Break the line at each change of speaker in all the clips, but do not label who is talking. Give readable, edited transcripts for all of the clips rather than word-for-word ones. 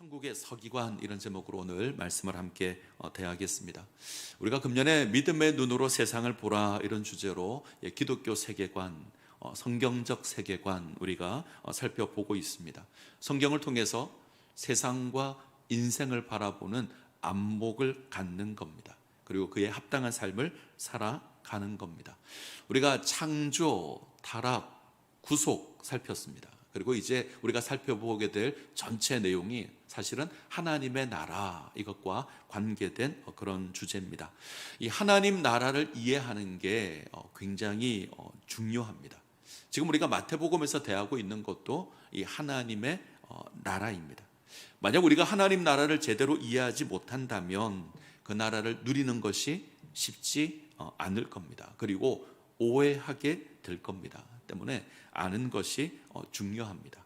천국의 서기관 이런 제목으로 오늘 말씀을 함께 대하겠습니다. 우리가 금년에 믿음의 눈으로 세상을 보라 이런 주제로 기독교 세계관, 성경적 세계관 우리가 살펴보고 있습니다. 성경을 통해서 세상과 인생을 바라보는 안목을 갖는 겁니다. 그리고 그에 합당한 삶을 살아가는 겁니다. 우리가 창조, 타락, 구속 살폈습니다. 그리고 이제 우리가 살펴보게 될 전체 내용이 사실은 하나님의 나라 이것과 관계된 그런 주제입니다. 이 하나님 나라를 이해하는 게 굉장히 중요합니다. 지금 우리가 마태복음에서 대하고 있는 것도 이 하나님의 나라입니다. 만약 우리가 하나님 나라를 제대로 이해하지 못한다면 그 나라를 누리는 것이 쉽지 않을 겁니다. 그리고 오해하게 될 겁니다. 때문에 아는 것이 중요합니다.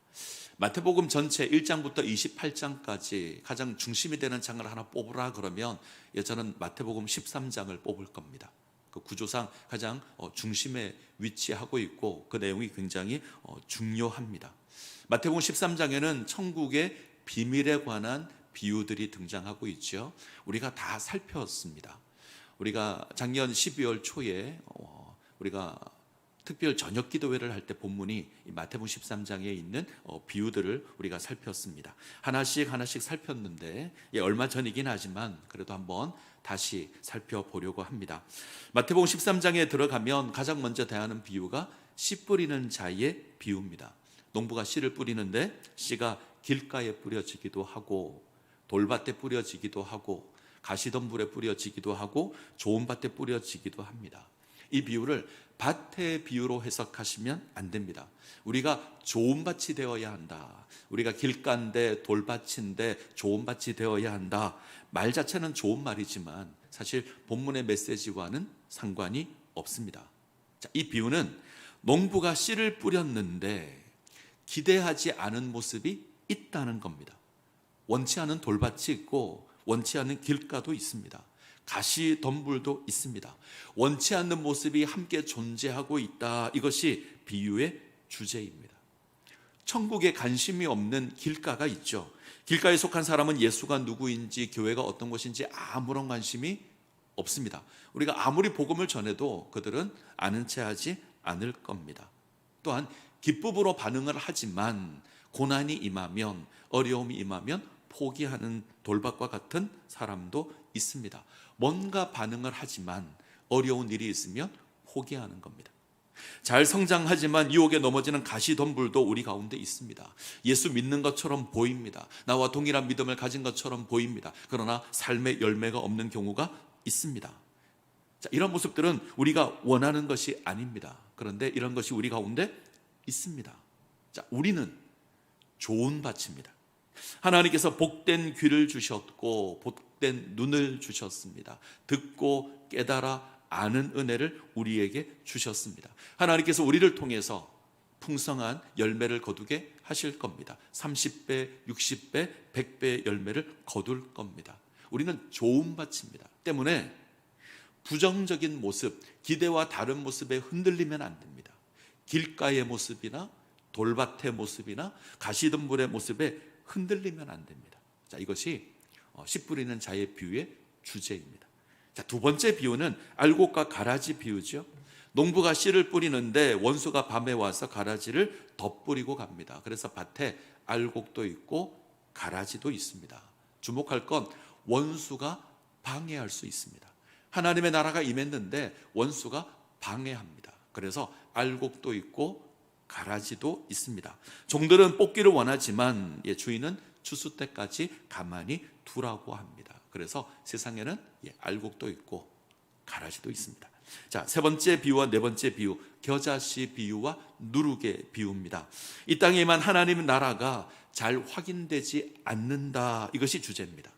마태복음 전체 1장부터 28장까지 가장 중심이 되는 장을 하나 뽑으라 그러면 저는 마태복음 13장을 뽑을 겁니다. 그 구조상 가장 중심에 위치하고 있고 그 내용이 굉장히 중요합니다. 마태복음 13장에는 천국의 비밀에 관한 비유들이 등장하고 있죠. 우리가 다 살펴봤습니다. 우리가 작년 12월 초에 우리가 특별 저녁 기도회를 할 때 본문이 마태복음 13장에 있는 비유들을 우리가 살폈습니다. 하나씩 살폈는데 얼마 전이긴 하지만 그래도 한번 다시 살펴보려고 합니다. 마태복음 13장에 들어가면 가장 먼저 대하는 비유가 씨 뿌리는 자의 비유입니다. 농부가 씨를 뿌리는데 씨가 길가에 뿌려지기도 하고 돌밭에 뿌려지기도 하고 가시덤불에 뿌려지기도 하고 좋은 밭에 뿌려지기도 합니다. 이 비유를 밭의 비유로 해석하시면 안 됩니다. 우리가 좋은 밭이 되어야 한다. 우리가 길가인데 돌밭인데 좋은 밭이 되어야 한다. 말 자체는 좋은 말이지만 사실 본문의 메시지와는 상관이 없습니다. 자, 이 비유는 농부가 씨를 뿌렸는데 기대하지 않은 모습이 있다는 겁니다. 원치 않은 돌밭이 있고 원치 않은 길가도 있습니다. 가시덤불도 있습니다. 원치 않는 모습이 함께 존재하고 있다. 이것이 비유의 주제입니다. 천국에 관심이 없는 길가가 있죠. 길가에 속한 사람은 예수가 누구인지 교회가 어떤 것인지 아무런 관심이 없습니다. 우리가 아무리 복음을 전해도 그들은 아는 채 하지 않을 겁니다. 또한 기쁨으로 반응을 하지만 고난이 임하면 어려움이 임하면 포기하는 돌밭과 같은 사람도 있습니다. 뭔가 반응을 하지만 어려운 일이 있으면 포기하는 겁니다. 잘 성장하지만 유혹에 넘어지는 가시덤불도 우리 가운데 있습니다. 예수 믿는 것처럼 보입니다. 나와 동일한 믿음을 가진 것처럼 보입니다. 그러나 삶의 열매가 없는 경우가 있습니다. 자, 이런 모습들은 우리가 원하는 것이 아닙니다. 그런데 이런 것이 우리 가운데 있습니다. 자, 우리는 좋은 밭입니다. 하나님께서 복된 귀를 주셨고 복된 눈을 주셨습니다. 듣고 깨달아 아는 은혜를 우리에게 주셨습니다. 하나님께서 우리를 통해서 풍성한 열매를 거두게 하실 겁니다. 30배, 60배, 100배의 열매를 거둘 겁니다. 우리는 좋은 밭입니다. 때문에 부정적인 모습, 기대와 다른 모습에 흔들리면 안 됩니다. 길가의 모습이나 돌밭의 모습이나 가시덤불의 모습에 흔들리면 안 됩니다. 자, 이것이 씨 뿌리는 자의 비유의 주제입니다. 자, 두 번째 비유는 알곡과 가라지 비유죠. 농부가 씨를 뿌리는데 원수가 밤에 와서 가라지를 덧뿌리고 갑니다. 그래서 밭에 알곡도 있고 가라지도 있습니다. 주목할 건 원수가 방해할 수 있습니다. 하나님의 나라가 임했는데 원수가 방해합니다. 그래서 알곡도 있고 가라지도 있습니다. 종들은 뽑기를 원하지만 주인은 추수 때까지 가만히 두라고 합니다. 그래서 세상에는 알곡도 있고 가라지도 있습니다. 자, 세 번째 비유와 네 번째 비유, 겨자씨 비유와 누룩의 비유입니다. 이 땅에만 하나님 나라가 잘 확인되지 않는다. 이것이 주제입니다.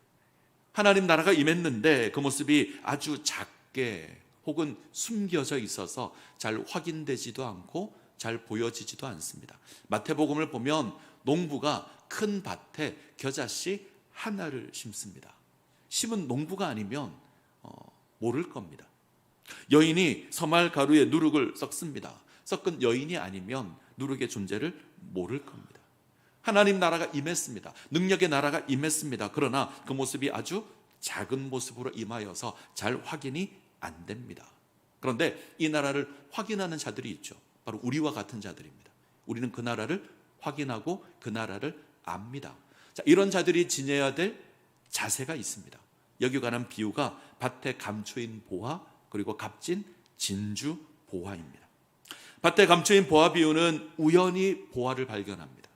하나님 나라가 임했는데 그 모습이 아주 작게 혹은 숨겨져 있어서 잘 확인되지도 않고 잘 보여지지도 않습니다. 마태복음을 보면 농부가 큰 밭에 겨자씨 하나를 심습니다. 심은 농부가 아니면 모를 겁니다. 여인이 서말 가루에 누룩을 섞습니다. 섞은 여인이 아니면 누룩의 존재를 모를 겁니다. 하나님 나라가 임했습니다. 능력의 나라가 임했습니다. 그러나 그 모습이 아주 작은 모습으로 임하여서 잘 확인이 안 됩니다. 그런데 이 나라를 확인하는 자들이 있죠. 바로 우리와 같은 자들입니다. 우리는 그 나라를 확인하고 그 나라를 압니다. 자, 이런 자들이 지녀야 될 자세가 있습니다. 여기 관한 비유가 밭에 감초인 보화 그리고 값진 진주 보화입니다. 밭에 감초인 보화 비유는 우연히 보화를 발견합니다.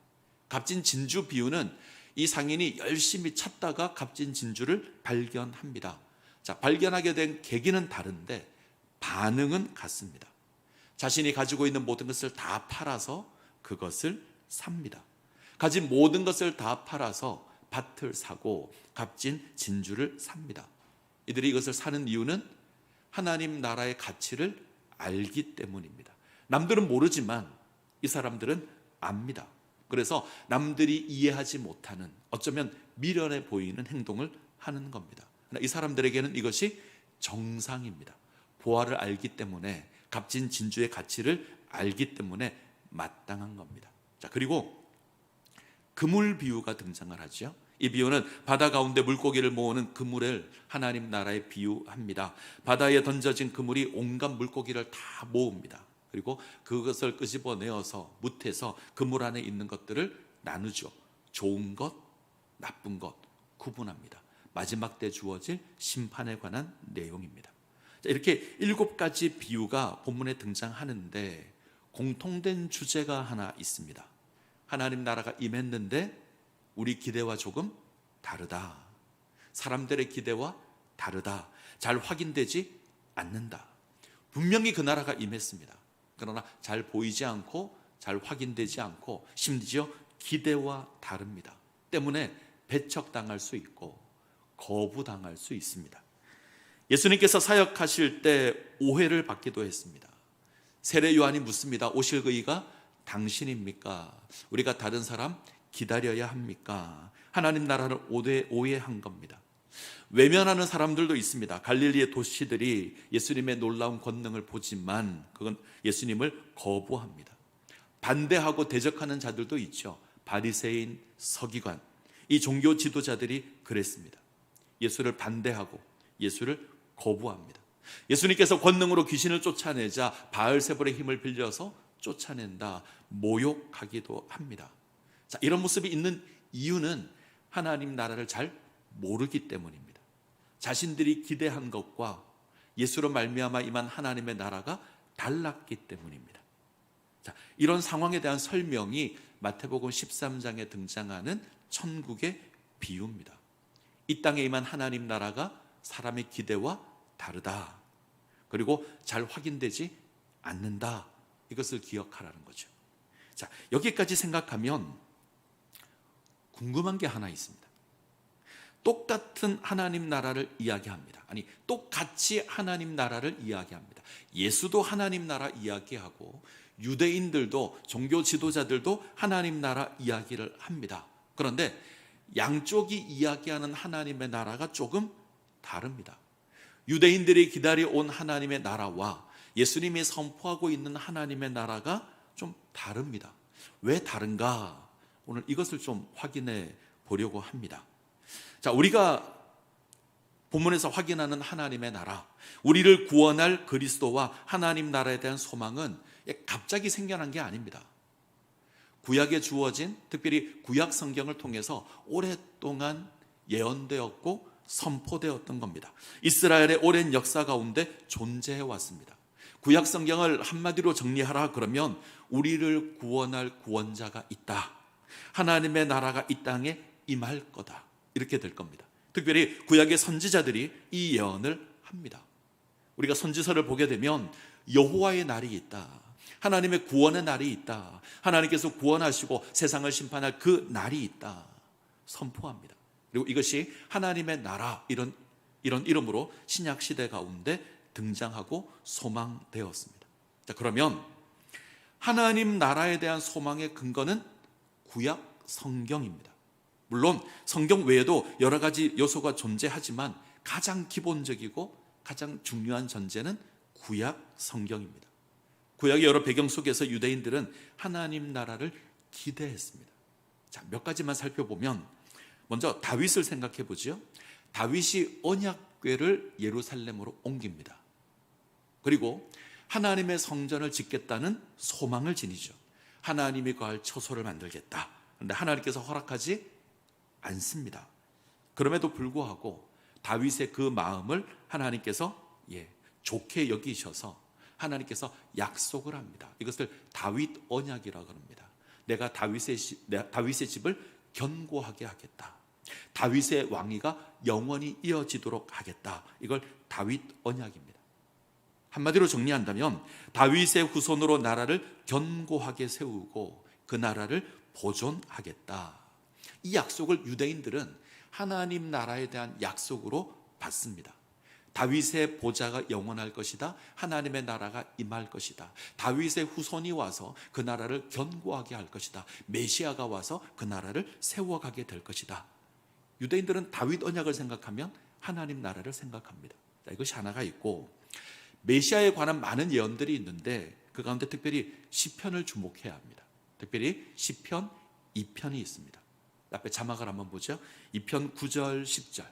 값진 진주 비유는 이 상인이 열심히 찾다가 값진 진주를 발견합니다. 자, 발견하게 된 계기는 다른데 반응은 같습니다. 자신이 가지고 있는 모든 것을 다 팔아서 그것을 삽니다. 가진 모든 것을 다 팔아서 밭을 사고 값진 진주를 삽니다. 이들이 이것을 사는 이유는 하나님 나라의 가치를 알기 때문입니다. 남들은 모르지만 이 사람들은 압니다. 그래서 남들이 이해하지 못하는, 어쩌면 미련해 보이는 행동을 하는 겁니다. 이 사람들에게는 이것이 정상입니다. 보화를 알기 때문에, 값진 진주의 가치를 알기 때문에 마땅한 겁니다. 자, 그리고 그물 비유가 등장을 하죠. 이 비유는 바다 가운데 물고기를 모으는 그물을 하나님 나라에 비유합니다. 바다에 던져진 그물이 온갖 물고기를 다 모읍니다. 그리고 그것을 끄집어내어서 뭇해서 그물 안에 있는 것들을 나누죠. 좋은 것, 나쁜 것 구분합니다. 마지막 때 주어질 심판에 관한 내용입니다. 자, 이렇게 7가지 비유가 본문에 등장하는데 공통된 주제가 하나 있습니다. 하나님 나라가 임했는데 우리 기대와 조금 다르다. 사람들의 기대와 다르다. 잘 확인되지 않는다. 분명히 그 나라가 임했습니다. 그러나 잘 보이지 않고 잘 확인되지 않고 심지어 기대와 다릅니다. 때문에 배척당할 수 있고 거부당할 수 있습니다. 예수님께서 사역하실 때 오해를 받기도 했습니다. 세례 요한이 묻습니다. 오실 그이가 당신입니까? 우리가 다른 사람 기다려야 합니까? 하나님 나라를 오해한 겁니다. 외면하는 사람들도 있습니다. 갈릴리의 도시들이 예수님의 놀라운 권능을 보지만 그건 예수님을 거부합니다. 반대하고 대적하는 자들도 있죠. 바리새인, 서기관, 이 종교 지도자들이 그랬습니다. 예수를 반대하고 예수를 거부합니다. 예수님께서 권능으로 귀신을 쫓아내자 바알세불의 힘을 빌려서 쫓아낸다, 모욕하기도 합니다. 자, 이런 모습이 있는 이유는 하나님 나라를 잘 모르기 때문입니다. 자신들이 기대한 것과 예수로 말미암아 임한 하나님의 나라가 달랐기 때문입니다. 자, 이런 상황에 대한 설명이 마태복음 13장에 등장하는 천국의 비유입니다. 이 땅에 임한 하나님 나라가 사람의 기대와 다르다. 그리고 잘 확인되지 않는다. 이것을 기억하라는 거죠. 자, 여기까지 생각하면 궁금한 게 하나 있습니다. 똑같은 하나님 나라를 이야기합니다. 아니, 똑같이 하나님 나라를 이야기합니다. 예수도 하나님 나라 이야기하고 유대인들도 종교 지도자들도 하나님 나라 이야기를 합니다. 그런데 양쪽이 이야기하는 하나님의 나라가 조금 다릅니다. 유대인들이 기다려온 하나님의 나라와 예수님이 선포하고 있는 하나님의 나라가 좀 다릅니다. 왜 다른가? 오늘 이것을 좀 확인해 보려고 합니다. 자, 우리가 본문에서 확인하는 하나님의 나라, 우리를 구원할 그리스도와 하나님 나라에 대한 소망은 갑자기 생겨난 게 아닙니다. 구약에 주어진, 특별히 구약 성경을 통해서 오랫동안 예언되었고 선포되었던 겁니다. 이스라엘의 오랜 역사 가운데 존재해 왔습니다. 구약 성경을 한마디로 정리하라 그러면 우리를 구원할 구원자가 있다. 하나님의 나라가 이 땅에 임할 거다. 이렇게 될 겁니다. 특별히 구약의 선지자들이 이 예언을 합니다. 우리가 선지서를 보게 되면 여호와의 날이 있다. 하나님의 구원의 날이 있다. 하나님께서 구원하시고 세상을 심판할 그 날이 있다. 선포합니다. 그리고 이것이 하나님의 나라, 이런 이름으로 신약 시대 가운데 등장하고 소망되었습니다. 자, 그러면 하나님 나라에 대한 소망의 근거는 구약 성경입니다. 물론 성경 외에도 여러 가지 요소가 존재하지만 가장 기본적이고 가장 중요한 전제는 구약 성경입니다. 구약의 여러 배경 속에서 유대인들은 하나님 나라를 기대했습니다. 자, 몇 가지만 살펴보면 먼저 다윗을 생각해 보죠. 다윗이 언약궤를 예루살렘으로 옮깁니다. 그리고 하나님의 성전을 짓겠다는 소망을 지니죠. 하나님이 거할 처소를 만들겠다. 그런데 하나님께서 허락하지 않습니다. 그럼에도 불구하고 다윗의 그 마음을 하나님께서 좋게 여기셔서 하나님께서 약속을 합니다. 이것을 다윗 언약이라고 합니다. 내가 다윗의 집을 견고하게 하겠다. 다윗의 왕위가 영원히 이어지도록 하겠다. 이걸 다윗 언약입니다. 한마디로 정리한다면 다윗의 후손으로 나라를 견고하게 세우고 그 나라를 보존하겠다. 이 약속을 유대인들은 하나님 나라에 대한 약속으로 받습니다. 다윗의 보좌가 영원할 것이다. 하나님의 나라가 임할 것이다. 다윗의 후손이 와서 그 나라를 견고하게 할 것이다. 메시아가 와서 그 나라를 세워가게 될 것이다. 유대인들은 다윗 언약을 생각하면 하나님 나라를 생각합니다. 자, 이것이 하나가 있고, 메시아에 관한 많은 예언들이 있는데 그 가운데 특별히 시편을 주목해야 합니다. 특별히 시편 2편이 있습니다. 앞에 자막을 한번 보죠. 2편 9절 10절.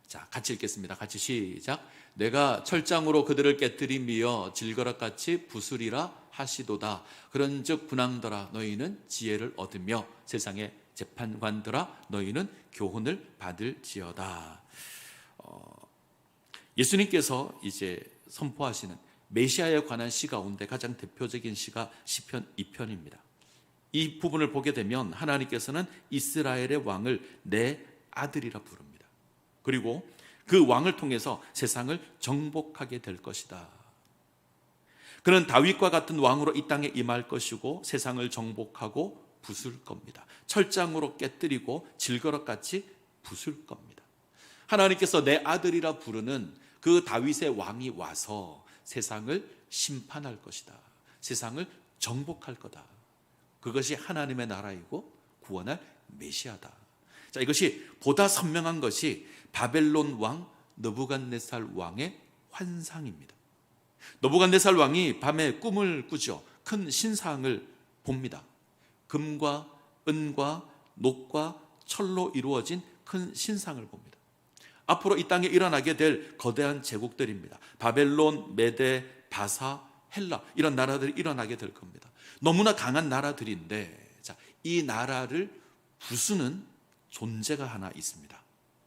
자, 같이 읽겠습니다. 같이 시작. 내가 철장으로 그들을 깨뜨리며 질거락같이 부수리라 하시도다. 그런즉 분항더라 너희는 지혜를 얻으며 세상의 재판관들아 너희는 교훈을 받을지어다. 예수님께서 이제 선포하시는 메시아에 관한 시 가운데 가장 대표적인 시가 시편 2편입니다. 이 부분을 보게 되면 하나님께서는 이스라엘의 왕을 내 아들이라 부릅니다. 그리고 그 왕을 통해서 세상을 정복하게 될 것이다. 그는 다윗과 같은 왕으로 이 땅에 임할 것이고 세상을 정복하고 부술 겁니다. 철장으로 깨뜨리고 질거락같이 부술 겁니다. 하나님께서 내 아들이라 부르는 그 다윗의 왕이 와서 세상을 심판할 것이다. 세상을 정복할 거다. 그것이 하나님의 나라이고 구원할 메시아다. 자, 이것이 보다 선명한 것이 바벨론 왕 느부갓네살 왕의 환상입니다. 느부갓네살 왕이 밤에 꿈을 꾸죠. 큰 신상을 봅니다. 금과 은과 녹과 철로 이루어진 큰 신상을 봅니다. 앞으로 이 땅에 일어나게 될 거대한 제국들입니다. 바벨론, 메데, 바사, 헬라 이런 나라들이 일어나게 될 겁니다. 너무나 강한 나라들인데 이 나라를 부수는 존재가 하나 있습니다.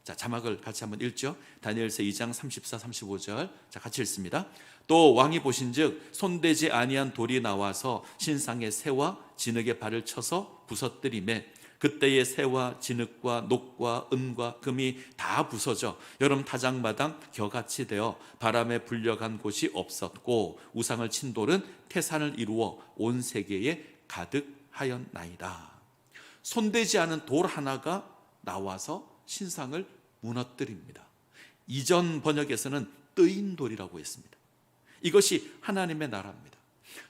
자, 자막을 같이 한번 읽죠. 다니엘서 2장 34, 35절. 자, 같이 읽습니다. 또 왕이 보신즉 손대지 아니한 돌이 나와서 신상의 새와 진흙의 발을 쳐서 부서뜨리매 그때의 새와 진흙과 녹과 은과 금이 다 부서져 여름 타작마당 겨같이 되어 바람에 불려간 곳이 없었고 우상을 친 돌은 태산을 이루어 온 세계에 가득하였나이다. 손대지 않은 돌 하나가 나와서 신상을 무너뜨립니다. 이전 번역에서는 뜨인 돌이라고 했습니다. 이것이 하나님의 나라입니다.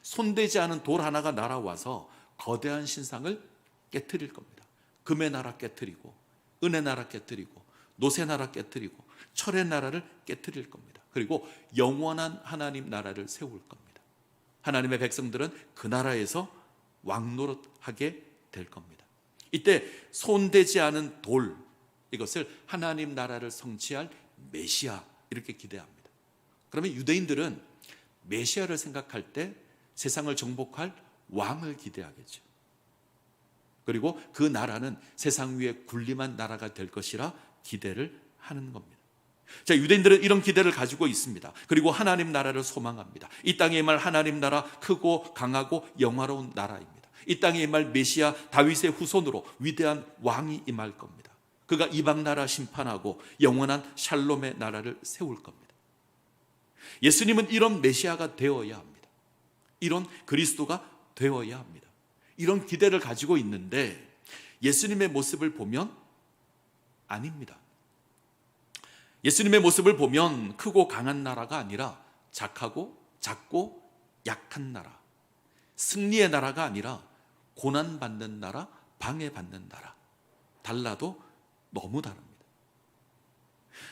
손대지 않은 돌 하나가 날아와서 거대한 신상을 깨트릴 겁니다. 금의 나라 깨트리고 은의 나라 깨트리고 노새 나라 깨트리고 철의 나라를 깨트릴 겁니다. 그리고 영원한 하나님 나라를 세울 겁니다. 하나님의 백성들은 그 나라에서 왕노릇하게 될 겁니다. 이때 손대지 않은 돌, 이것을 하나님 나라를 성취할 메시아 이렇게 기대합니다. 그러면 유대인들은 메시아를 생각할 때 세상을 정복할 왕을 기대하겠죠. 그리고 그 나라는 세상 위에 군림한 나라가 될 것이라 기대를 하는 겁니다. 자, 유대인들은 이런 기대를 가지고 있습니다. 그리고 하나님 나라를 소망합니다. 이 땅에 임할 하나님 나라 크고 강하고 영화로운 나라입니다. 이 땅에 임할 메시아 다윗의 후손으로 위대한 왕이 임할 겁니다. 그가 이방 나라 심판하고 영원한 샬롬의 나라를 세울 겁니다. 예수님은 이런 메시아가 되어야 합니다. 이런 그리스도가 되어야 합니다. 이런 기대를 가지고 있는데 예수님의 모습을 보면 아닙니다. 예수님의 모습을 보면 크고 강한 나라가 아니라 작고 약한 나라, 승리의 나라가 아니라 고난받는 나라, 방해받는 나라. 달라도 너무 다릅니다.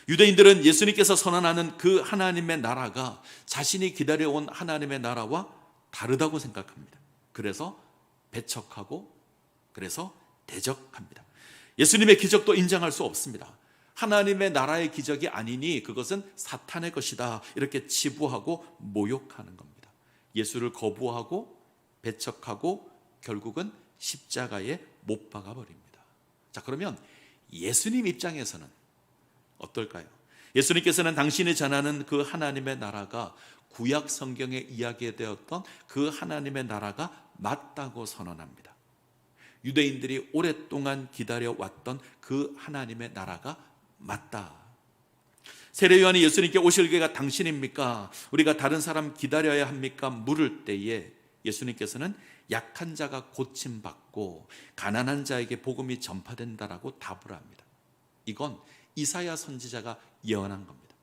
유대인들은 예수님께서 선언하는 그 하나님의 나라가 자신이 기다려온 하나님의 나라와 다르다고 생각합니다. 그래서 배척하고 그래서 대적합니다. 예수님의 기적도 인정할 수 없습니다. 하나님의 나라의 기적이 아니니 그것은 사탄의 것이다, 이렇게 치부하고 모욕하는 겁니다. 예수를 거부하고 배척하고 결국은 십자가에 못 박아 버립니다. 자, 그러면 예수님 입장에서는 어떨까요? 예수님께서는 당신이 전하는 그 하나님의 나라가 구약 성경에 이야기되었던 그 하나님의 나라가 맞다고 선언합니다. 유대인들이 오랫동안 기다려왔던 그 하나님의 나라가 맞다. 세례 요한이 예수님께 오실 기회가 당신입니까? 우리가 다른 사람 기다려야 합니까? 물을 때에 예수님께서는 약한 자가 고침받고 가난한 자에게 복음이 전파된다라고 답을 합니다. 이건 이사야 선지자가 예언한 겁니다.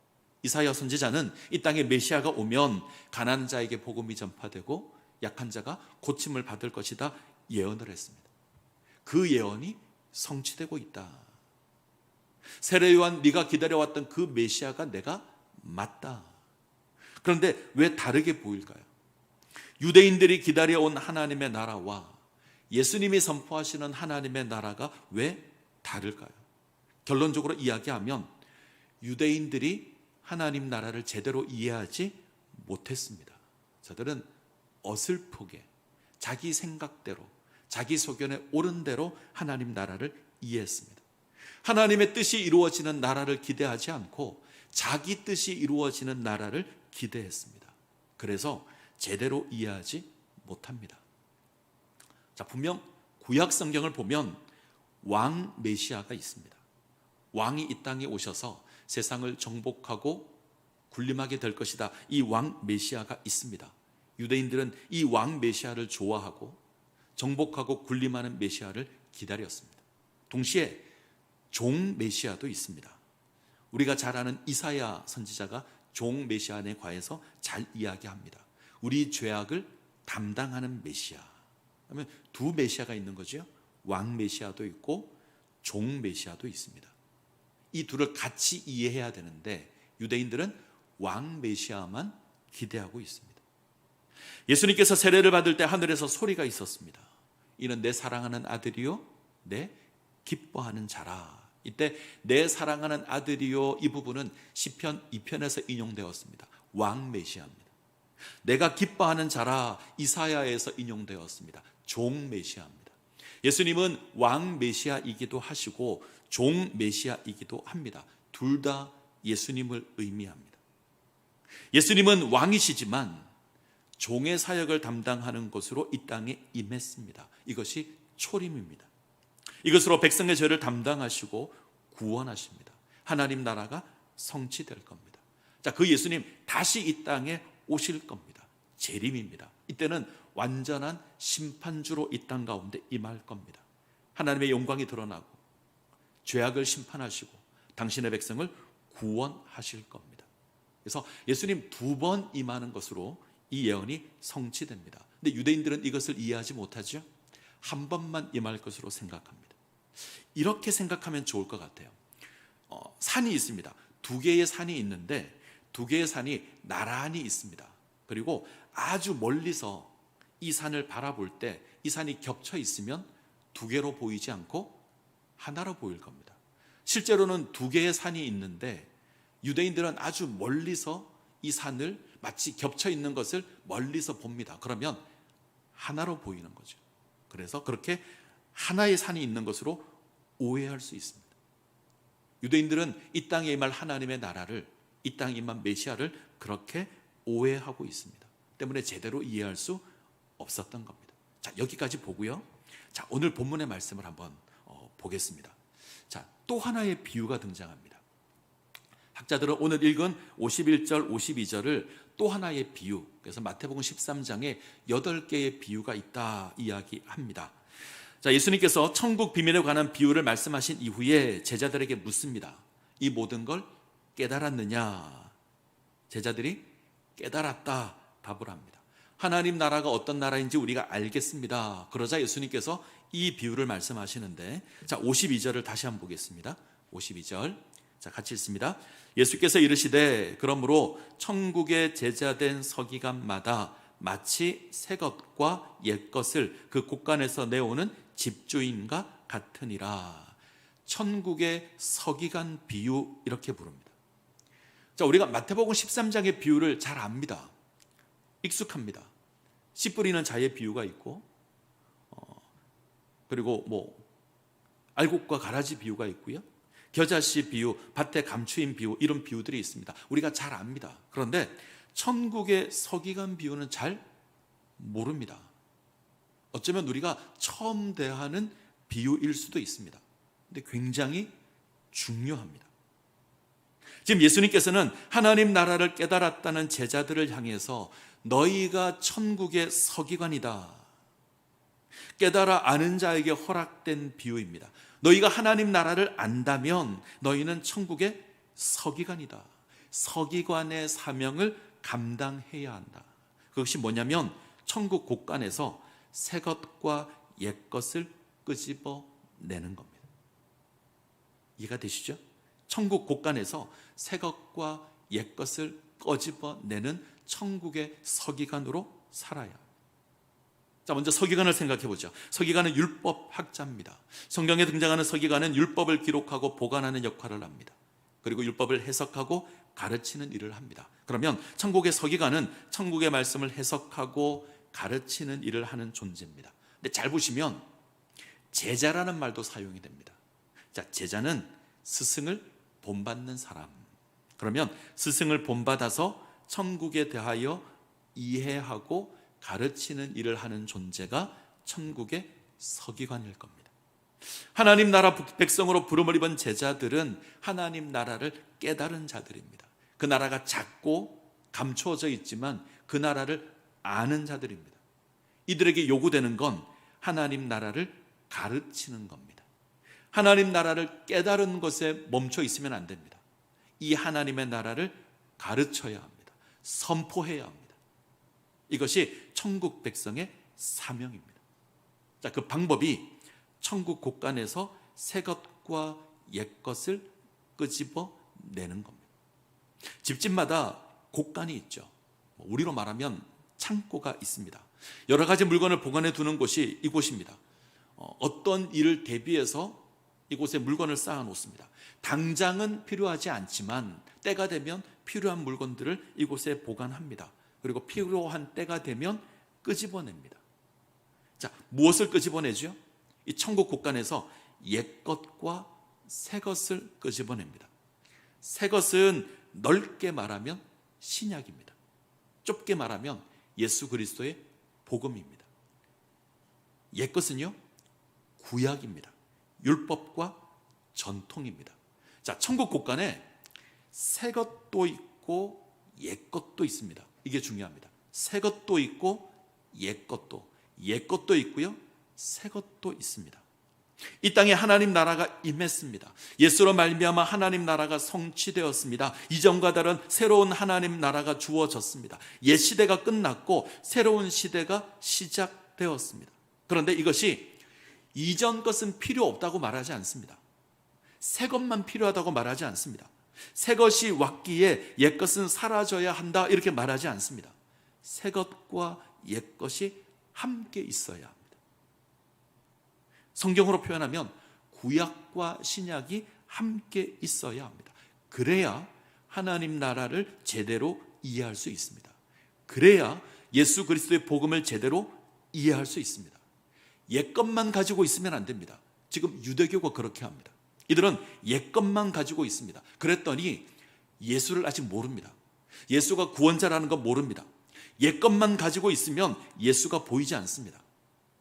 이사야 선지자는 이 땅에 메시아가 오면 가난한 자에게 복음이 전파되고 약한 자가 고침을 받을 것이다 예언을 했습니다. 그 예언이 성취되고 있다. 세례 요한, 네가 기다려왔던 그 메시아가 내가 맞다. 그런데 왜 다르게 보일까요? 유대인들이 기다려온 하나님의 나라와 예수님이 선포하시는 하나님의 나라가 왜 다를까요? 결론적으로 이야기하면 유대인들이 하나님 나라를 제대로 이해하지 못했습니다. 저들은 어설프게 자기 생각대로, 자기 소견에 옳은 대로 하나님 나라를 이해했습니다. 하나님의 뜻이 이루어지는 나라를 기대하지 않고 자기 뜻이 이루어지는 나라를 기대했습니다. 그래서 제대로 이해하지 못합니다. 자, 분명 구약 성경을 보면 왕 메시아가 있습니다. 왕이 이 땅에 오셔서 세상을 정복하고 군림하게 될 것이다. 이 왕 메시아가 있습니다. 유대인들은 이 왕 메시아를 좋아하고 정복하고 군림하는 메시아를 기다렸습니다. 동시에 종 메시아도 있습니다. 우리가 잘 아는 이사야 선지자가 종 메시아에 관해서 잘 이야기합니다. 우리 죄악을 담당하는 메시아. 그러면 두 메시아가 있는 거죠. 왕 메시아도 있고 종 메시아도 있습니다. 이 둘을 같이 이해해야 되는데 유대인들은 왕 메시아만 기대하고 있습니다. 예수님께서 세례를 받을 때 하늘에서 소리가 있었습니다. 이는 내 사랑하는 아들이요 내 기뻐하는 자라. 이때 내 사랑하는 아들이요, 이 부분은 시편 2편에서 인용되었습니다. 왕 메시아입니다. 내가 기뻐하는 자라, 이사야에서 인용되었습니다. 종 메시아입니다. 예수님은 왕 메시아이기도 하시고 종 메시아이기도 합니다. 둘 다 예수님을 의미합니다. 예수님은 왕이시지만 종의 사역을 담당하는 것으로 이 땅에 임했습니다. 이것이 초림입니다. 이것으로 백성의 죄를 담당하시고 구원하십니다. 하나님 나라가 성취될 겁니다. 자, 그 예수님 다시 이 땅에 오실 겁니다. 재림입니다. 이때는 완전한 심판주로 이 땅 가운데 임할 겁니다. 하나님의 영광이 드러나고 죄악을 심판하시고 당신의 백성을 구원하실 겁니다. 그래서 예수님 두 번 임하는 것으로 이 예언이 성취됩니다. 근데 유대인들은 이것을 이해하지 못하죠. 한 번만 임할 것으로 생각합니다. 이렇게 생각하면 좋을 것 같아요. 산이 있습니다. 두 개의 산이 있는데 두 개의 산이 나란히 있습니다. 그리고 아주 멀리서 이 산을 바라볼 때 이 산이 겹쳐 있으면 두 개로 보이지 않고 하나로 보일 겁니다. 실제로는 두 개의 산이 있는데 유대인들은 아주 멀리서 이 산을 마치 겹쳐 있는 것을 멀리서 봅니다. 그러면 하나로 보이는 거죠. 그래서 그렇게 하나의 산이 있는 것으로 오해할 수 있습니다. 유대인들은 이 땅에 임할 하나님의 나라를, 이 땅에 임한 메시아를 그렇게 오해하고 있습니다. 때문에 제대로 이해할 수 없었던 겁니다. 자, 여기까지 보고요. 자, 오늘 본문의 말씀을 한번 보겠습니다. 자, 또 하나의 비유가 등장합니다. 학자들은 오늘 읽은 51절, 52절을 또 하나의 비유, 그래서 마태복음 13장에 8개의 비유가 있다 이야기합니다. 자, 예수님께서 천국 비밀에 관한 비유를 말씀하신 이후에 제자들에게 묻습니다. 이 모든 걸 깨달았느냐? 제자들이 깨달았다 답을 합니다. 하나님 나라가 어떤 나라인지 우리가 알겠습니다. 그러자 예수님께서 이 비유를 말씀하시는데, 자, 52절을 다시 한번 보겠습니다. 52절, 자, 같이 읽습니다. 예수께서 이르시되 그러므로 천국에 제자된 서기관마다 마치 새 것과 옛 것을 그 곳간에서 내오는 집주인과 같으니라. 천국의 서기관 비유 이렇게 부릅니다. 자, 우리가 마태복음 13장의 비유를 잘 압니다. 익숙합니다. 씨 뿌리는 자의 비유가 있고 그리고 알곡과 가라지 비유가 있고요. 겨자씨 비유, 밭에 감추인 비유, 이런 비유들이 있습니다. 우리가 잘 압니다. 그런데 천국의 서기관 비유는 잘 모릅니다. 어쩌면 우리가 처음 대하는 비유일 수도 있습니다. 근데 굉장히 중요합니다. 지금 예수님께서는 하나님 나라를 깨달았다는 제자들을 향해서 너희가 천국의 서기관이다, 깨달아 아는 자에게 허락된 비유입니다. 너희가 하나님 나라를 안다면 너희는 천국의 서기관이다. 서기관의 사명을 감당해야 한다. 그것이 뭐냐면 천국 곳간에서 새 것과 옛 것을 끄집어내는 겁니다. 이해가 되시죠? 천국 곳간에서 새 것과 옛 것을 끄집어내는 천국의 서기관으로 살아야 합니다. 자, 먼저 서기관을 생각해 보죠. 서기관은 율법학자입니다. 성경에 등장하는 서기관은 율법을 기록하고 보관하는 역할을 합니다. 그리고 율법을 해석하고 가르치는 일을 합니다. 그러면 천국의 서기관은 천국의 말씀을 해석하고 가르치는 일을 하는 존재입니다. 근데 잘 보시면 제자라는 말도 사용이 됩니다. 자, 제자는 스승을 본받는 사람. 그러면 스승을 본받아서 천국에 대하여 이해하고 가르치는 일을 하는 존재가 천국의 서기관일 겁니다. 하나님 나라 백성으로 부름을 입은 제자들은 하나님 나라를 깨달은 자들입니다. 그 나라가 작고 감추어져 있지만 그 나라를 아는 자들입니다. 이들에게 요구되는 건 하나님 나라를 가르치는 겁니다. 하나님 나라를 깨달은 것에 멈춰 있으면 안 됩니다. 이 하나님의 나라를 가르쳐야 합니다. 선포해야 합니다. 이것이 천국 백성의 사명입니다. 자, 그 방법이 천국 곳간에서 새 것과 옛 것을 끄집어내는 겁니다. 집집마다 곳간이 있죠. 우리로 말하면 창고가 있습니다. 여러 가지 물건을 보관해 두는 곳이 이곳입니다. 어떤 일을 대비해서 이곳에 물건을 쌓아 놓습니다. 당장은 필요하지 않지만 때가 되면 필요한 물건들을 이곳에 보관합니다. 그리고 필요한 때가 되면 끄집어냅니다. 자, 무엇을 끄집어내죠? 이 천국 곳간에서 옛 것과 새 것을 끄집어냅니다. 새 것은 넓게 말하면 신약입니다. 좁게 말하면 예수 그리스도의 복음입니다. 옛 것은요, 구약입니다. 율법과 전통입니다. 자, 천국 곳간에 새 것도 있고 옛 것도 있습니다. 이게 중요합니다. 새 것도 있고 옛 것도 있고요, 새 것도 있습니다. 이 땅에 하나님 나라가 임했습니다. 예수로 말미암아 하나님 나라가 성취되었습니다. 이전과 다른 새로운 하나님 나라가 주어졌습니다. 옛 시대가 끝났고 새로운 시대가 시작되었습니다. 그런데 이것이 이전 것은 필요 없다고 말하지 않습니다. 새 것만 필요하다고 말하지 않습니다. 새 것이 왔기에 옛 것은 사라져야 한다 이렇게 말하지 않습니다. 새 것과 옛 것이 함께 있어야 합니다. 성경으로 표현하면 구약과 신약이 함께 있어야 합니다. 그래야 하나님 나라를 제대로 이해할 수 있습니다. 그래야 예수 그리스도의 복음을 제대로 이해할 수 있습니다. 옛 것만 가지고 있으면 안 됩니다. 지금 유대교가 그렇게 합니다. 이들은 옛 것만 가지고 있습니다. 그랬더니 예수를 아직 모릅니다. 예수가 구원자라는 거 모릅니다. 옛 것만 가지고 있으면 예수가 보이지 않습니다.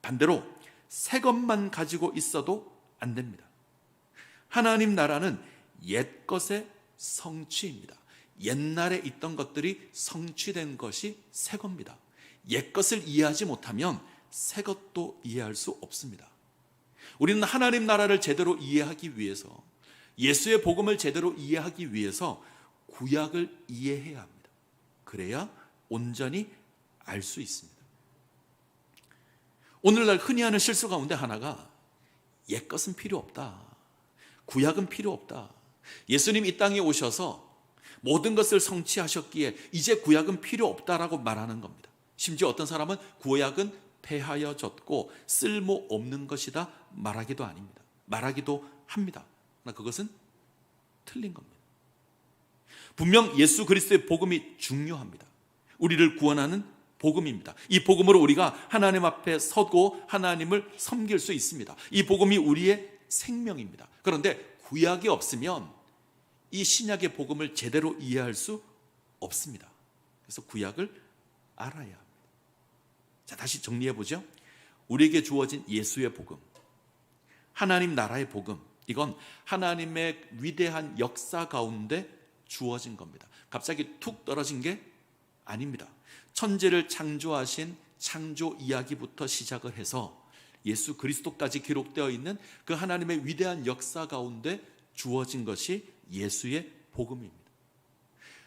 반대로 새 것만 가지고 있어도 안 됩니다. 하나님 나라는 옛 것의 성취입니다. 옛날에 있던 것들이 성취된 것이 새 겁니다. 옛 것을 이해하지 못하면 새 것도 이해할 수 없습니다. 우리는 하나님 나라를 제대로 이해하기 위해서, 예수의 복음을 제대로 이해하기 위해서 구약을 이해해야 합니다. 그래야 온전히 알 수 있습니다. 오늘날 흔히 하는 실수 가운데 하나가 옛 것은 필요 없다, 구약은 필요 없다, 예수님 이 땅에 오셔서 모든 것을 성취하셨기에 이제 구약은 필요 없다라고 말하는 겁니다. 심지어 어떤 사람은 구약은 폐하여졌고 쓸모없는 것이다 말하기도 아닙니다. 말하기도 합니다. 그러나 그것은 틀린 겁니다. 분명 예수 그리스도의 복음이 중요합니다. 우리를 구원하는 복음입니다. 이 복음으로 우리가 하나님 앞에 서고 하나님을 섬길 수 있습니다. 이 복음이 우리의 생명입니다. 그런데 구약이 없으면 이 신약의 복음을 제대로 이해할 수 없습니다. 그래서 구약을 알아야 합니다. 자, 다시 정리해 보죠. 우리에게 주어진 예수의 복음, 하나님 나라의 복음, 이건 하나님의 위대한 역사 가운데 주어진 겁니다. 갑자기 툭 떨어진 게 아닙니다. 천지를 창조하신 창조 이야기부터 시작을 해서 예수 그리스도까지 기록되어 있는 그 하나님의 위대한 역사 가운데 주어진 것이 예수의 복음입니다.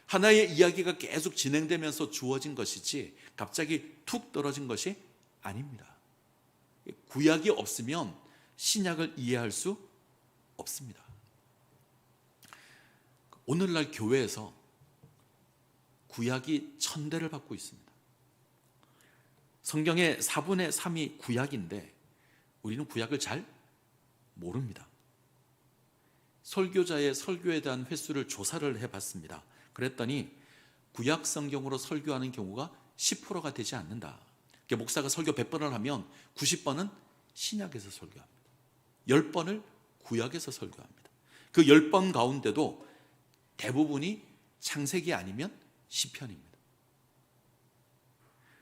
하나의 이야기가 계속 진행되면서 주어진 것이지 갑자기 툭 떨어진 것이 아닙니다. 구약이 없으면 신약을 이해할 수 없습니다. 오늘날 교회에서 구약이 1000대를 받고 있습니다. 성경의 4분의 3이 구약인데 우리는 구약을 잘 모릅니다. 설교자의 설교에 대한 횟수를 조사를 해봤습니다. 그랬더니 구약 성경으로 설교하는 경우가 10%가 되지 않는다. 목사가 설교 100번을 하면 90번은 신약에서 설교합니다. 10번을 구약에서 설교합니다. 그 10번 가운데도 대부분이 창세기 아니면 시편입니다.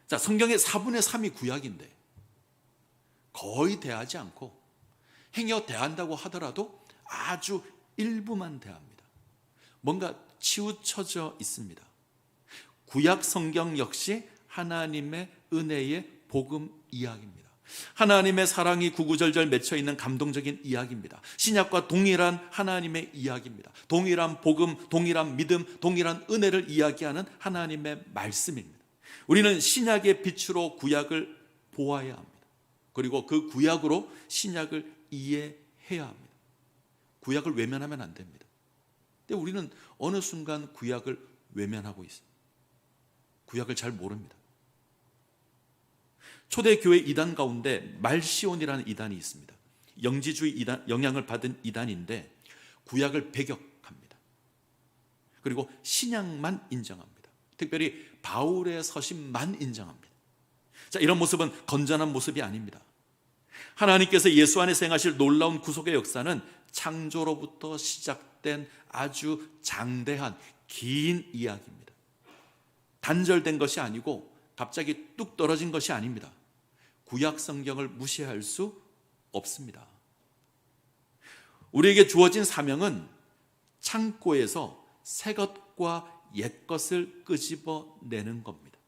자, 성경의 4분의 3이 구약인데 거의 대하지 않고 행여 대한다고 하더라도 아주 일부만 대합니다. 뭔가 치우쳐져 있습니다. 구약 성경 역시 하나님의 은혜의 복음 이야기입니다. 하나님의 사랑이 구구절절 맺혀 있는 감동적인 이야기입니다. 신약과 동일한 하나님의 이야기입니다. 동일한 복음, 동일한 믿음, 동일한 은혜를 이야기하는 하나님의 말씀입니다. 우리는 신약의 빛으로 구약을 보아야 합니다. 그리고 그 구약으로 신약을 이해해야 합니다. 구약을 외면하면 안 됩니다. 근데 우리는 어느 순간 구약을 외면하고 있습니다. 구약을 잘 모릅니다. 초대교회 이단 가운데 말시온이라는 이단이 있습니다. 영지주의 이단, 영향을 받은 이단인데 구약을 배격합니다. 그리고 신약만 인정합니다. 특별히 바울의 서신만 인정합니다. 자, 이런 모습은 건전한 모습이 아닙니다. 하나님께서 예수 안에서 행하실 놀라운 구속의 역사는 창조로부터 시작된 아주 장대한 긴 이야기입니다. 단절된 것이 아니고 갑자기 뚝 떨어진 것이 아닙니다. 구약 성경을 무시할 수 없습니다. 우리에게 주어진 사명은 창고에서 새 것과 옛 것을 끄집어내는 겁니다.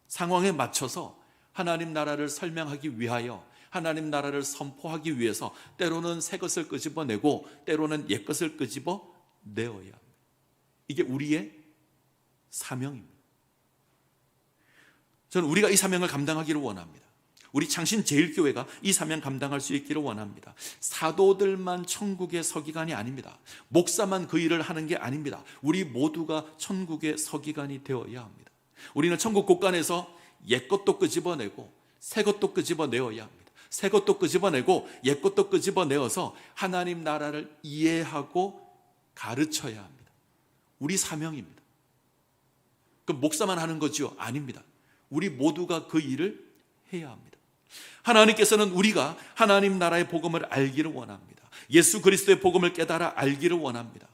상황에 맞춰서 하나님 나라를 설명하기 위하여, 하나님 나라를 선포하기 위해서 때로는 새 것을 끄집어내고 때로는 옛 것을 끄집어내어야 합니다. 이게 우리의 사명입니다. 저는 우리가 이 사명을 감당하기를 원합니다. 우리 창신제일교회가 이 사명 감당할 수 있기를 원합니다. 사도들만 천국의 서기관이 아닙니다. 목사만 그 일을 하는 게 아닙니다. 우리 모두가 천국의 서기관이 되어야 합니다. 우리는 천국 곳간에서 옛 것도 끄집어내고 새 것도 끄집어내어야 합니다. 새 것도 끄집어내고 옛 것도 끄집어내어서 하나님 나라를 이해하고 가르쳐야 합니다. 우리 사명입니다. 그 목사만 하는 거죠? 아닙니다. 우리 모두가 그 일을 해야 합니다. 하나님께서는 우리가 하나님 나라의 복음을 알기를 원합니다. 예수 그리스도의 복음을 깨달아 알기를 원합니다.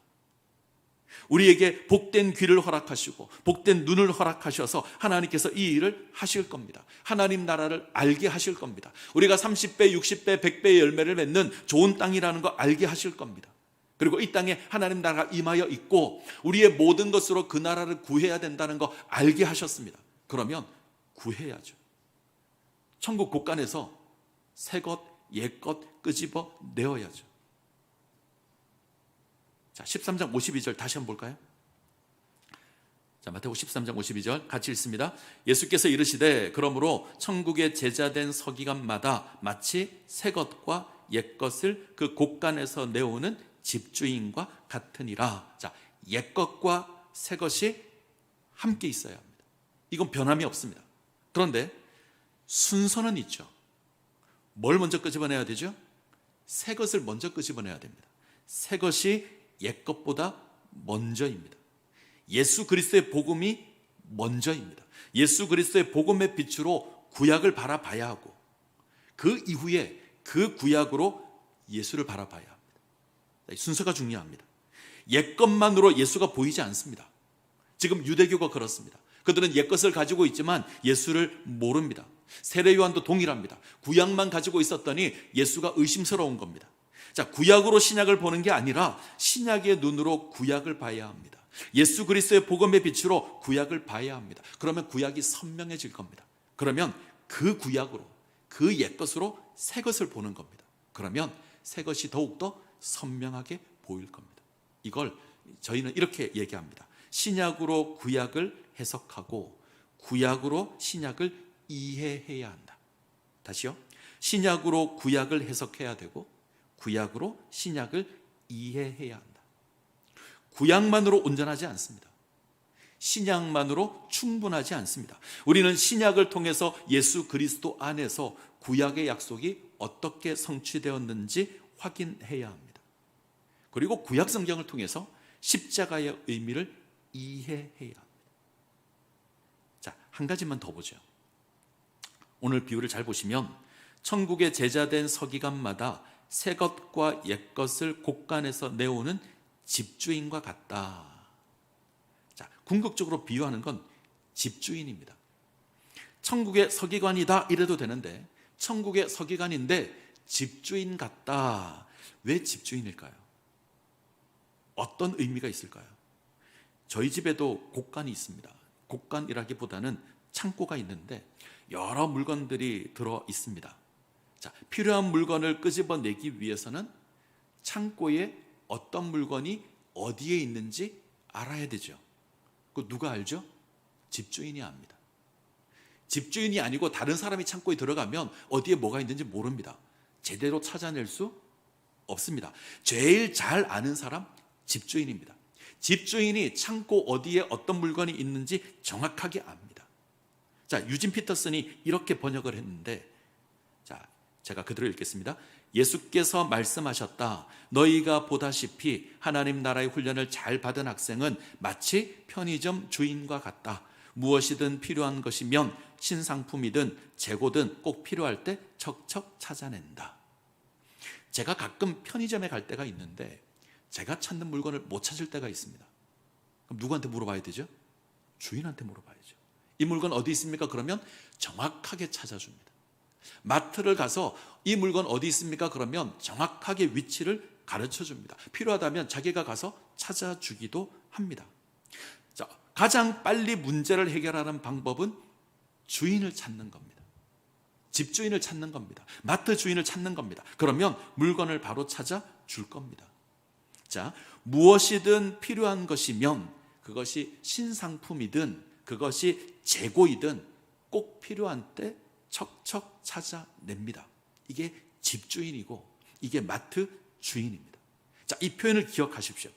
우리에게 복된 귀를 허락하시고 복된 눈을 허락하셔서 하나님께서 이 일을 하실 겁니다. 하나님 나라를 알게 하실 겁니다. 우리가 30배, 60배, 100배의 열매를 맺는 좋은 땅이라는 거 알게 하실 겁니다. 그리고 이 땅에 하나님 나라가 임하여 있고 우리의 모든 것으로 그 나라를 구해야 된다는 거 알게 하셨습니다. 그러면 구해야죠. 천국 곳간에서 새 것, 옛 것 끄집어 내어야죠. 자, 13장 52절 다시 한번 볼까요? 자, 마태복음 13장 52절 같이 읽습니다. 예수께서 이르시되 그러므로 천국의 제자된 서기관마다 마치 새 것과 옛 것을 그 곳간에서 내오는 집주인과 같으니라. 자, 옛 것과 새 것이 함께 있어야 합니다. 이건 변함이 없습니다. 그런데 순서는 있죠. 뭘 먼저 끄집어내야 되죠? 새 것을 먼저 끄집어내야 됩니다. 새 것이 옛 것보다 먼저입니다. 예수 그리스도의 복음이 먼저입니다. 예수 그리스도의 복음의 빛으로 구약을 바라봐야 하고 그 이후에 그 구약으로 예수를 바라봐야 합니다. 순서가 중요합니다. 옛 것만으로 예수가 보이지 않습니다. 지금 유대교가 그렇습니다. 그들은 옛 것을 가지고 있지만 예수를 모릅니다. 세례 요한도 동일합니다. 구약만 가지고 있었더니 예수가 의심스러운 겁니다. 자, 구약으로 신약을 보는 게 아니라 신약의 눈으로 구약을 봐야 합니다. 예수 그리스도의 복음의 빛으로 구약을 봐야 합니다. 그러면 구약이 선명해질 겁니다. 그러면 그 구약으로, 그 옛 것으로 새 것을 보는 겁니다. 그러면 새 것이 더욱더 선명하게 보일 겁니다. 이걸 저희는 이렇게 얘기합니다. 신약으로 구약을 해석하고 구약으로 신약을 이해해야 한다. 다시요. 신약으로 구약을 해석해야 되고 구약으로 신약을 이해해야 한다. 구약만으로 온전하지 않습니다. 신약만으로 충분하지 않습니다. 우리는 신약을 통해서 예수 그리스도 안에서 구약의 약속이 어떻게 성취되었는지 확인해야 합니다. 그리고 구약 성경을 통해서 십자가의 의미를 이해해야 합니다. 자, 한 가지만 더 보죠. 오늘 비유를 잘 보시면 천국의 제자된 서기관마다 새 것과 옛 것을 곳간에서 내오는 집주인과 같다. 자, 궁극적으로 비유하는 건 집주인입니다. 천국의 서기관이다 이래도 되는데 천국의 서기관인데 집주인 같다. 왜 집주인일까요? 어떤 의미가 있을까요? 저희 집에도 곳간이 있습니다. 곳간이라기보다는 창고가 있는데 여러 물건들이 들어 있습니다. 자, 필요한 물건을 끄집어내기 위해서는 창고에 어떤 물건이 어디에 있는지 알아야 되죠. 그 누가 알죠? 집주인이 압니다. 집주인이 아니고 다른 사람이 창고에 들어가면 어디에 뭐가 있는지 모릅니다. 제대로 찾아낼 수 없습니다. 제일 잘 아는 사람 집주인입니다. 집주인이 창고 어디에 어떤 물건이 있는지 정확하게 압니다. 자, 유진 피터슨이 이렇게 번역을 했는데, 자, 제가 그대로 읽겠습니다. 예수께서 말씀하셨다. 너희가 보다시피 하나님 나라의 훈련을 잘 받은 학생은 마치 편의점 주인과 같다. 무엇이든 필요한 것이면 신상품이든 재고든 꼭 필요할 때 척척 찾아낸다. 제가 가끔 편의점에 갈 때가 있는데 제가 찾는 물건을 못 찾을 때가 있습니다. 그럼 누구한테 물어봐야 되죠? 주인한테 물어봐야죠. 이 물건 어디 있습니까? 그러면 정확하게 찾아줍니다. 마트를 가서 이 물건 어디 있습니까? 그러면 정확하게 위치를 가르쳐 줍니다. 필요하다면 자기가 가서 찾아주기도 합니다. 자, 가장 빨리 문제를 해결하는 방법은 주인을 찾는 겁니다. 집주인을 찾는 겁니다. 마트 주인을 찾는 겁니다. 그러면 물건을 바로 찾아줄 겁니다. 자, 무엇이든 필요한 것이면 그것이 신상품이든 그것이 재고이든 꼭 필요한 때 척척 찾아냅니다. 이게 집주인이고 이게 마트 주인입니다. 자, 이 표현을 기억하십시오.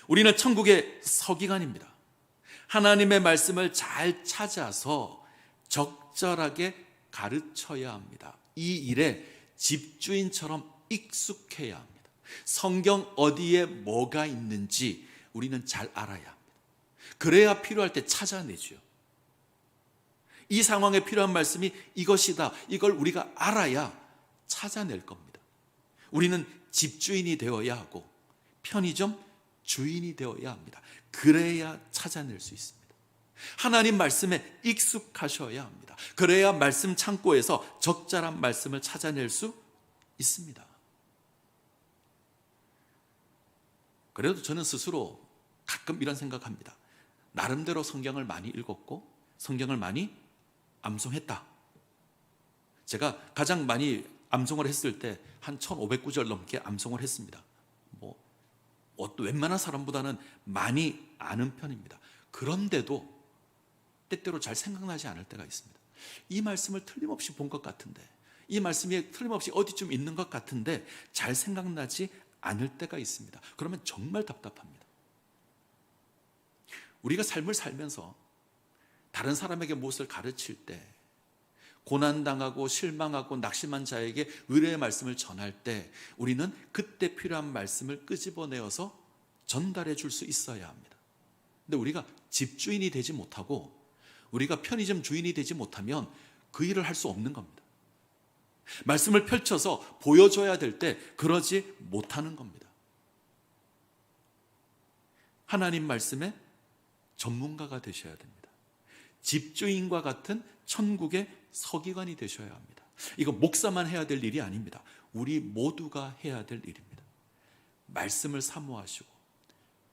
우리는 천국의 서기관입니다. 하나님의 말씀을 잘 찾아서 적절하게 가르쳐야 합니다. 이 일에 집주인처럼 익숙해야 합니다. 성경 어디에 뭐가 있는지 우리는 잘 알아야 합니다. 그래야 필요할 때 찾아내죠. 이 상황에 필요한 말씀이 이것이다. 이걸 우리가 알아야 찾아낼 겁니다. 우리는 집주인이 되어야 하고 편의점 주인이 되어야 합니다. 그래야 찾아낼 수 있습니다. 하나님 말씀에 익숙하셔야 합니다. 그래야 말씀 창고에서 적절한 말씀을 찾아낼 수 있습니다. 그래도 저는 스스로 가끔 이런 생각합니다. 나름대로 성경을 많이 읽었고 성경을 많이 암송했다. 제가 가장 많이 암송을 했을 때 한 1500구절 넘게 암송을 했습니다. 웬만한 사람보다는 많이 아는 편입니다. 그런데도 때때로 잘 생각나지 않을 때가 있습니다. 이 말씀을 틀림없이 본 것 같은데, 이 말씀이 틀림없이 어디쯤 있는 것 같은데 잘 생각나지 않을 때가 있습니다. 그러면 정말 답답합니다. 우리가 삶을 살면서 다른 사람에게 무엇을 가르칠 때 고난당하고 실망하고 낙심한 자에게 의뢰의 말씀을 전할 때 우리는 그때 필요한 말씀을 끄집어내어서 전달해 줄 수 있어야 합니다. 근데 우리가 집주인이 되지 못하고 우리가 편의점 주인이 되지 못하면 그 일을 할 수 없는 겁니다. 말씀을 펼쳐서 보여줘야 될 때 그러지 못하는 겁니다. 하나님 말씀에 전문가가 되셔야 됩니다. 집주인과 같은 천국의 서기관이 되셔야 합니다. 이거 목사만 해야 될 일이 아닙니다. 우리 모두가 해야 될 일입니다. 말씀을 사모하시고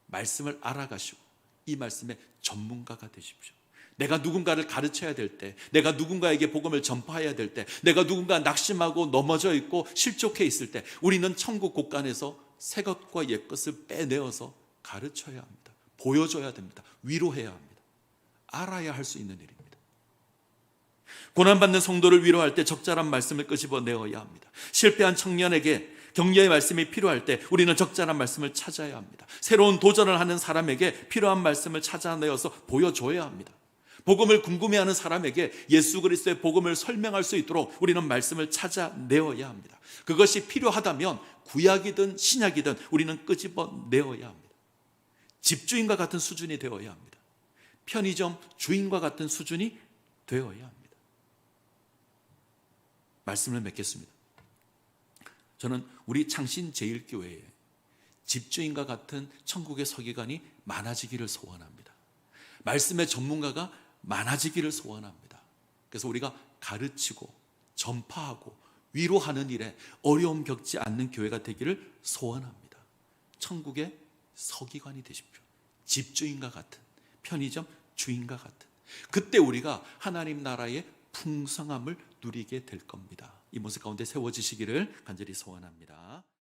말씀을 알아가시고 이 말씀의 전문가가 되십시오. 내가 누군가를 가르쳐야 될 때, 내가 누군가에게 복음을 전파해야 될 때, 내가 누군가 낙심하고 넘어져 있고 실족해 있을 때 우리는 천국 곳간에서 새 것과 옛 것을 빼내어서 가르쳐야 합니다. 보여줘야 됩니다. 위로해야 합니다. 알아야 할 수 있는 일입니다. 고난받는 성도를 위로할 때 적절한 말씀을 끄집어내어야 합니다. 실패한 청년에게 격려의 말씀이 필요할 때 우리는 적절한 말씀을 찾아야 합니다. 새로운 도전을 하는 사람에게 필요한 말씀을 찾아내어서 보여줘야 합니다. 복음을 궁금해하는 사람에게 예수 그리스도의 복음을 설명할 수 있도록 우리는 말씀을 찾아내어야 합니다. 그것이 필요하다면 구약이든 신약이든 우리는 끄집어내어야 합니다. 집주인과 같은 수준이 되어야 합니다. 편의점 주인과 같은 수준이 되어야 합니다. 말씀을 맺겠습니다. 저는 우리 창신제일교회에 집주인과 같은 천국의 서기관이 많아지기를 소원합니다. 말씀의 전문가가 많아지기를 소원합니다. 그래서 우리가 가르치고 전파하고 위로하는 일에 어려움 겪지 않는 교회가 되기를 소원합니다. 천국의 서기관이 되십시오. 집주인과 같은, 편의점 주인과 같은. 그때 우리가 하나님 나라의 풍성함을 누리게 될 겁니다. 이 모습 가운데 세워지시기를 간절히 소원합니다.